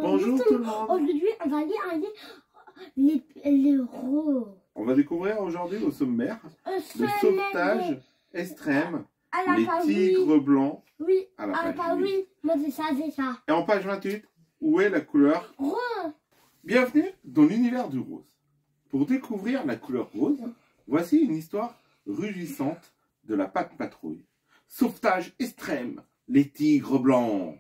Bonjour tout le monde. Aujourd'hui, on va lire les roses. On va découvrir aujourd'hui au sommaire le sauvetage extrême, les tigres blancs. Oui, à la page 8. oui, moi c'est ça. Et en page 28, où est la couleur Rose. Bienvenue dans l'univers du rose. Pour découvrir la couleur rose, voici une histoire rugissante de la Pat' Patrouille. Sauvetage extrême, les tigres blancs,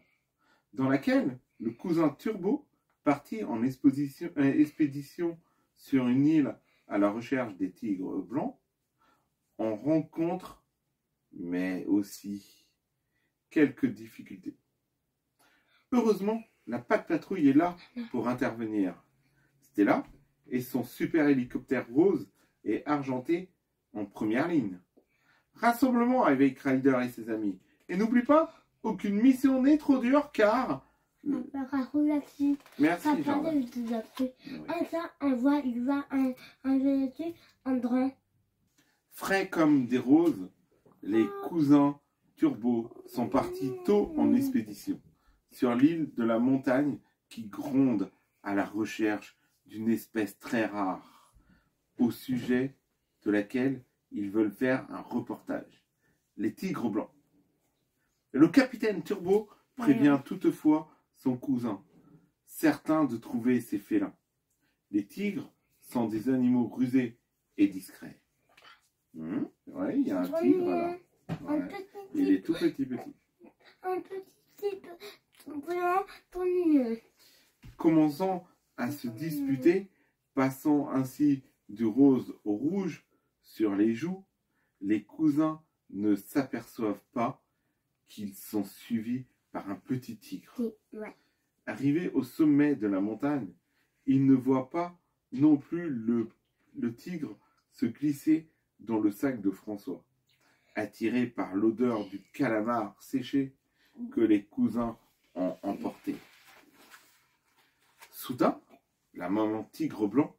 dans laquelle le cousin Turbo partit en expédition sur une île à la recherche des tigres blancs, en rencontre, mais aussi quelques difficultés. Heureusement, la Pat' Patrouille est là pour intervenir. Stella et son super hélicoptère rose et argenté en première ligne. Rassemblement avec Ryder et ses amis. Et n'oublie pas, aucune mission n'est trop dure car... Merci, Jordan. Frais comme des roses, les cousins Turbo sont partis tôt en expédition sur l'île de la montagne qui gronde à la recherche d'une espèce très rare, au sujet de laquelle ils veulent faire un reportage. Les tigres blancs. Le capitaine Turbo prévient toutefois son cousin, certain de trouver ces félins. Les tigres sont des animaux rusés et discrets. Oui, il y a un tigre là. Ouais. Il est tout petit. Un petit blanc tout mignon. Commençant à se disputer, passant ainsi du rose au rouge sur les joues, les cousins ne s'aperçoivent pas qu'ils sont suivis par un petit tigre. Arrivés au sommet de la montagne, ils ne voient pas non plus le tigre se glisser dans le sac de François, attirés par l'odeur du calamar séché que les cousins ont emporté. Soudain, la maman tigre blanc,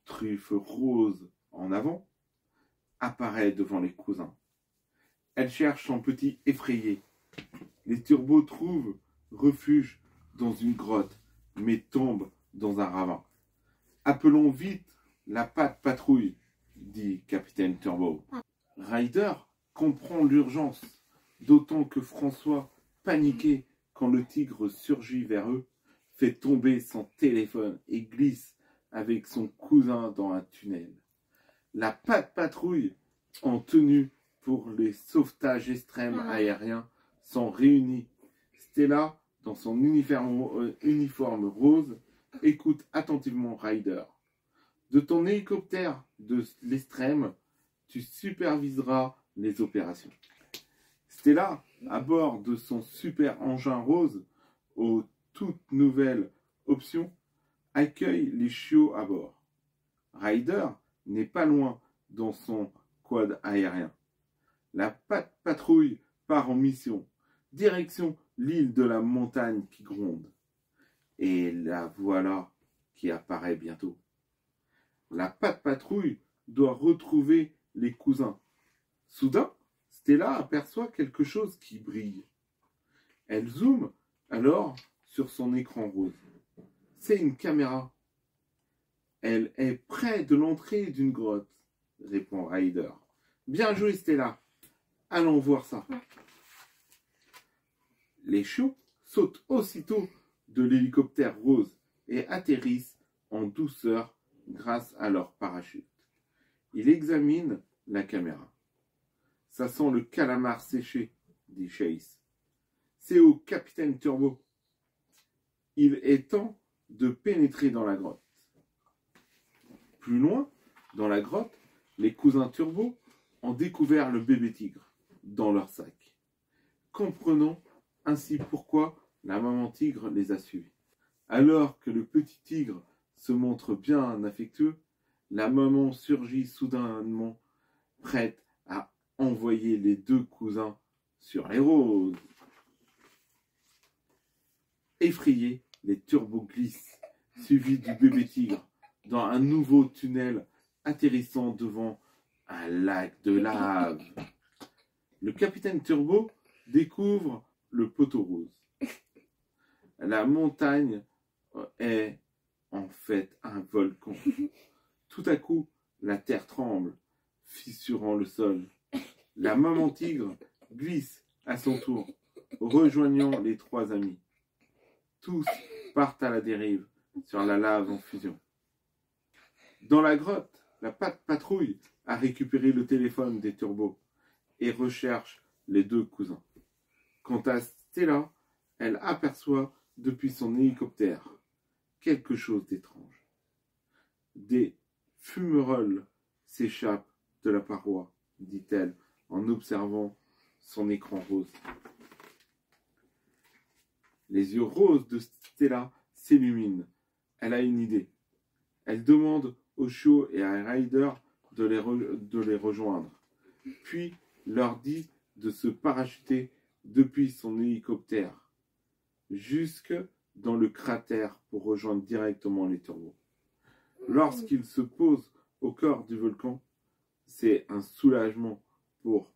truffe rose en avant, apparaît devant les cousins. Elle cherche son petit effrayé. Les turbos trouvent refuge dans une grotte, mais tombent dans un ravin. Appelons vite la Pat' Patrouille, dit Capitaine Turbo. Ryder comprend l'urgence, d'autant que François, paniqué quand le tigre surgit vers eux, fait tomber son téléphone et glisse avec son cousin dans un tunnel. La Pat' Patrouille, en tenue pour les sauvetages extrêmes aériens, sont réunis. Stella, dans son uniforme rose, écoute attentivement Ryder. De ton hélicoptère de l'extrême, tu superviseras les opérations. Stella, à bord de son super engin rose, aux toutes nouvelles options, accueille les chiots à bord. Ryder n'est pas loin dans son quad aérien. La Pat' Patrouille part en mission, direction l'île de la montagne qui gronde. Et la voilà qui apparaît bientôt. La Pat' Patrouille doit retrouver les cousins. Soudain, Stella aperçoit quelque chose qui brille. Elle zoome alors sur son écran rose. C'est une caméra. Elle est près de l'entrée d'une grotte, répond Ryder. Bien joué, Stella. Allons voir ça. Les chiots sautent aussitôt de l'hélicoptère rose et atterrissent en douceur grâce à leur parachute. Ils examinent la caméra. Ça sent le calamar séché, dit Chase. C'est au capitaine Turbo. Il est temps de pénétrer dans la grotte. Plus loin, dans la grotte, les cousins Turbo ont découvert le bébé tigre dans leur sac. Comprenons ainsi pourquoi la maman tigre les a suivis. Alors que le petit tigre se montre bien affectueux, la maman surgit soudainement, prête à envoyer les deux cousins sur les roses. Effrayés, les turbos glissent, suivis du bébé tigre, dans un nouveau tunnel atterrissant devant un lac de lave. Le capitaine Turbo découvre le poteau rose. La montagne est en fait un volcan. Tout à coup, la terre tremble, fissurant le sol. La maman tigre glisse à son tour, rejoignant les trois amis. Tous partent à la dérive sur la lave en fusion. Dans la grotte, la patrouille a récupéré le téléphone des turbos et recherche les deux cousins. Quant à Stella, elle aperçoit depuis son hélicoptère quelque chose d'étrange. Des fumerolles s'échappent de la paroi, dit-elle en observant son écran rose. Les yeux roses de Stella s'illuminent. Elle a une idée. Elle demande au Osho et à Ryder de les rejoindre, puis leur dit de se parachuter depuis son hélicoptère jusque dans le cratère pour rejoindre directement les turbos. Lorsqu'ils se posent au cœur du volcan, c'est un soulagement pour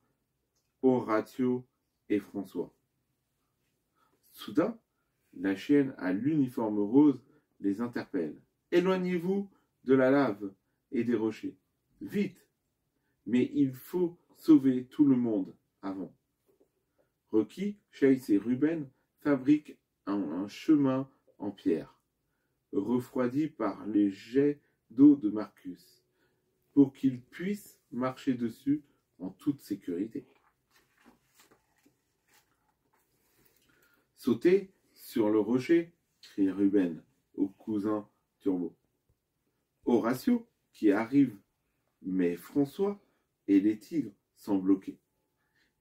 Horatio et François. Soudain, la chienne à l'uniforme rose les interpelle. « Éloignez-vous de la lave et des rochers. Vite! Mais il faut sauver tout le monde avant. » Rocky, Chase et Ruben fabriquent un chemin en pierre, refroidi par les jets d'eau de Marcus, pour qu'ils puissent marcher dessus en toute sécurité. « Sautez sur le rocher !» crie Ruben au cousin Turbo. Horatio qui arrive, mais François et les tigres sont bloqués.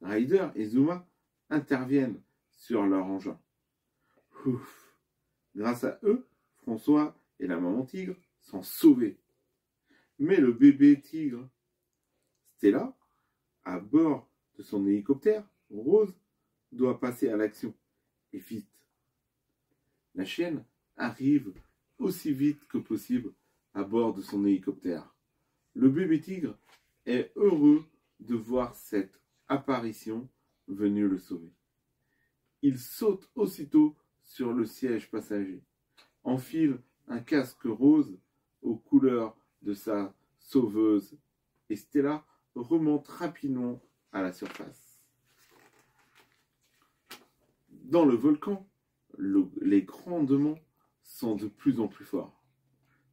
Ryder et Zuma interviennent sur leur engin. Ouf. Grâce à eux, François et la maman tigre sont sauvés. Mais le bébé tigre, Stella, à bord de son hélicoptère rose, doit passer à l'action. Et vite. La chienne arrive aussi vite que possible à bord de son hélicoptère. Le bébé tigre est heureux de voir cette apparition venue le sauver. Il saute aussitôt sur le siège passager, enfile un casque rose aux couleurs de sa sauveuse et Stella remonte rapidement à la surface. Dans le volcan, les grondements sont de plus en plus forts.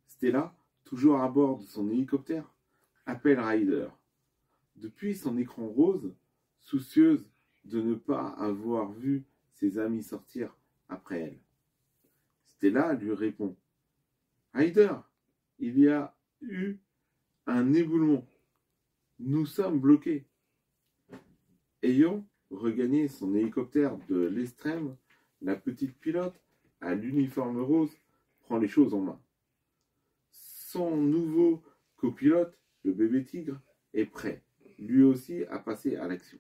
Stella, toujours à bord de son hélicoptère, appelle Ryder. Depuis son écran rose, soucieuse de ne pas avoir vu ses amis sortir après elle. Stella lui répond. « Ryder, il y a eu un éboulement. Nous sommes bloqués. » Ayant regagné son hélicoptère de l'extrême, la petite pilote à l'uniforme rose prend les choses en main. Son nouveau copilote, le bébé tigre, est prêt, lui aussi, à passer à l'action.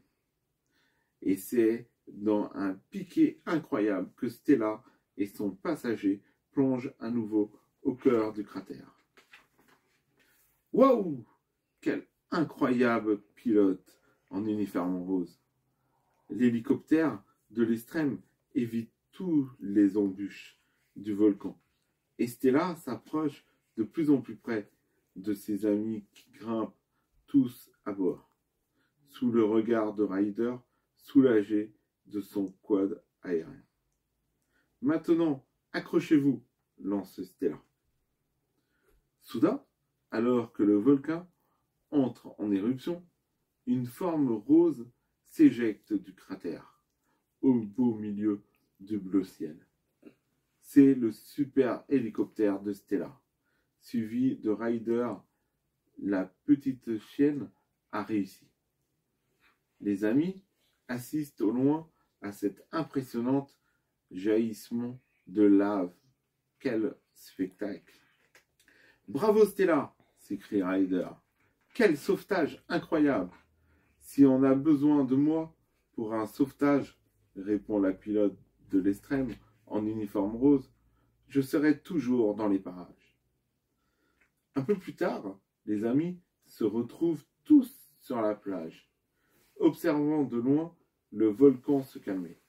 Et c'est dans un piqué incroyable que Stella et son passager plongent à nouveau au cœur du cratère. Waouh! Quel incroyable pilote en uniforme rose! L'hélicoptère de l'extrême évite tous les embûches du volcan. Et Stella s'approche de plus en plus près de ses amis qui grimpent tous à bord, sous le regard de Ryder, soulagé de son quad aérien. « Maintenant, accrochez-vous !» lance Stella. Soudain, alors que le volcan entre en éruption, une forme rose s'éjecte du cratère, au beau milieu du bleu ciel. C'est le super hélicoptère de Stella, suivi de Ryder. La petite chienne a réussi. Les amis assistent au loin à cet impressionnant jaillissement de lave. Quel spectacle! Bravo Stella! S'écrie Ryder. Quel sauvetage incroyable! Si on a besoin de moi pour un sauvetage, répond la pilote de l'extrême en uniforme rose, je serai toujours dans les parages. Un peu plus tard, les amis se retrouvent tous sur la plage, observant de loin le volcan se calmer.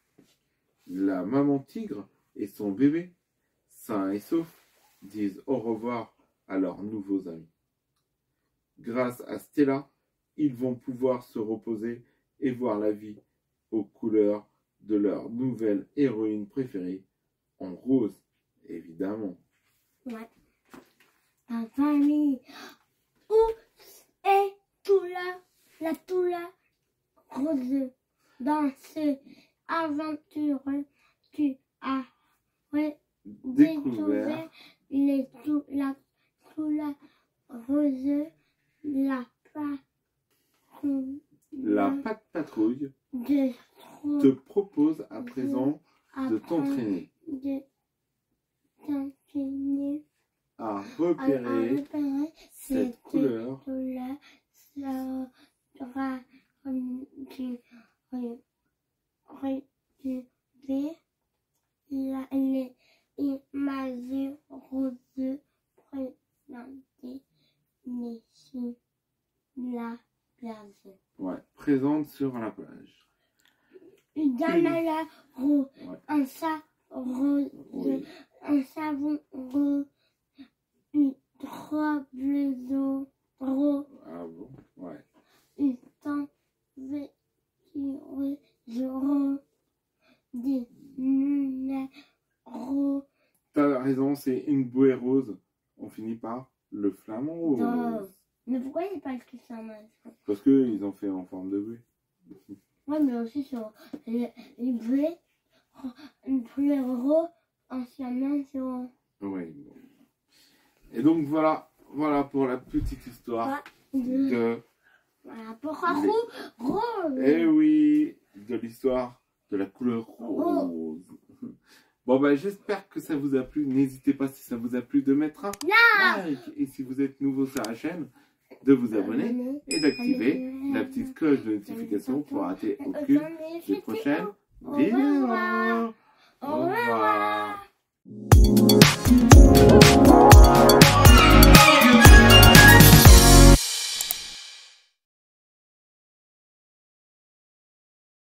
La maman tigre et son bébé, sains et saufs, disent au revoir à leurs nouveaux amis. Grâce à Stella, ils vont pouvoir se reposer et voir la vie aux couleurs de leur nouvelle héroïne préférée, en rose, évidemment. Ouais. La famille. Où est la Toula rose? Dans cette aventure, tu as découvert la Toula rose, La Patte Patrouille de te propose à présent de t'entraîner à repérer cette couleur sera retirée. Les images roses présentées sur la plage. ouais, présente sur la plage. Une gamala rose, Ouais. un rose, Oui. un savon rose, trois blousons roses, Ah bon, ouais. une tente rose, des lunettes roses. T'as raison, c'est une bouée rose. On finit par le flamant rose. Non. Mais pourquoi il n'y a pas écrit ça, maintenant? Parce qu'ils ont fait en forme de bouée. Ouais, mais aussi sur les blés, une blé rose, anciennement sur... Oui. Et donc voilà pour la petite histoire de... Voilà, pourquoi rose? Eh oui, de l'histoire de la couleur rose. Bon ben j'espère que ça vous a plu. N'hésitez pas si ça vous a plu de mettre un like. Et si vous êtes nouveau sur la chaîne, de vous abonner et d'activer la petite cloche de notification pour rater aucune des prochaines vidéos.